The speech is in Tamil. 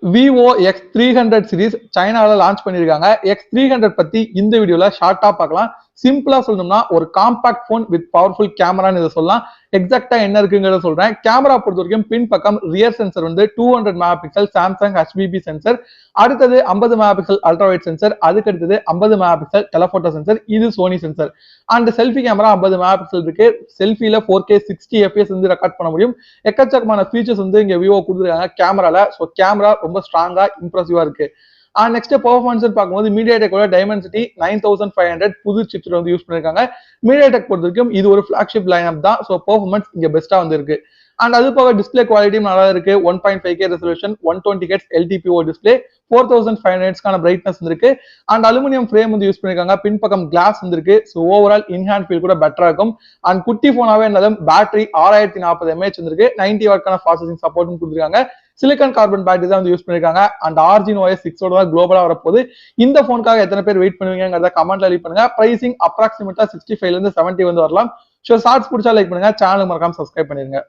Vivo X300 சீரிஸ் சைனால லான்ச் பண்ணிருக்காங்க. X300 பத்தி இந்த வீடியோல ஷார்ட்டா பார்க்கலாம். சிம்பிளா சொல்லணும்னா ஒரு காம்பாக்ட் போன் வித் பவர்ஃபுல் கேமரான்னு இதை சொல்லலாம். எக்ஸாக்டா என்ன இருக்குங்கிறத சொல்றேன். கேமரா பொறுத்த வரைக்கும் பின் பக்கம் ரியர் சென்சர் வந்து 200 mega pixel Samsung HBB sensor, அடுத்தது 50 mega pixel ultra wide sensor, அதுக்கு அடுத்தது 50 மெகா பிக்சல் டெலபோட்டோ சென்சர், இது Sony sensor. And selfie camera 50 mega pixel இருக்கு. செல்ஃபில 4K 60 fps வந்து ரெக்கார்ட் பண்ண முடியும். எக்கச்சக்கமான ஃபீச்சர்ஸ் வந்து இங்க விவோ கொடுத்துருக்காங்க கேமரால. ஸோ கேமரா ரொம்ப ஸ்ட்ராங்கா இம்ப்ரெசிவா இருக்கு. நெக்ஸ்ட் பெர்ஃபார்மன்ஸ் பார்க்கும்போது மீடியாடெக்கோட டைமென்சிட்டி 9500 புது சிப்ஸ் வந்து யூஸ் பண்ணிருக்காங்க. மீடியாடெக் பொறுத்த வரைக்கும் இது ஒரு ஃபிளாக்ஷிப் லைனப் தான். ஸோ பெர்ஃபார்மன்ஸ் இங்க பெஸ்டா வந்து இருக்கு. அண்ட் அது போக டிஸ்பிளே குவாலிட்டியும் நல்லா இருக்கு. 1.5K resolution, 120 Hz LTPO display, 4500 brightness இருக்கு. அண்ட் அலுமினியம் ஃப்ரேம் வந்து யூஸ் பண்ணிருக்காங்க. பின்பக்கம் கிளாஸ் வந்துருக்கு. ஸோ ஓவரால் இன்ஹேண்ட் ஃபீல் கூட பெட்டரா இருக்கும். அண்ட் குட்டி போனாவே இருந்தாலும் பேட்டரி 6040 mAh வந்துருக்கு. 90 வாட்கான ஃபாஸ்ட் சார்ஜிங் சப்போர்ட்டும் கொடுத்துருக்காங்க. சிலிகான் கார்பன் பேட்டரி தான் வந்து யூஸ் பண்ணிருக்காங்க. அண்ட் Arduino OS 6 தான் குளோபலா வரப்போகுது. இந்த போனுக்காக எத்தனை பேர் வெயிட் பண்ணுவீங்கிறத கமெண்ட்ல லீவ் பண்ணுங்க. பிரைசிங் அப்ராக்சிமேட்டா 65 ல இருந்து 70 வந்து வரலாம். ஷார்ட்ஸ் பிடிச்சா லைக் பண்ணுங்க. சேனல் மறக்காம சப்ஸ்கிரைப் பண்ணிருங்க.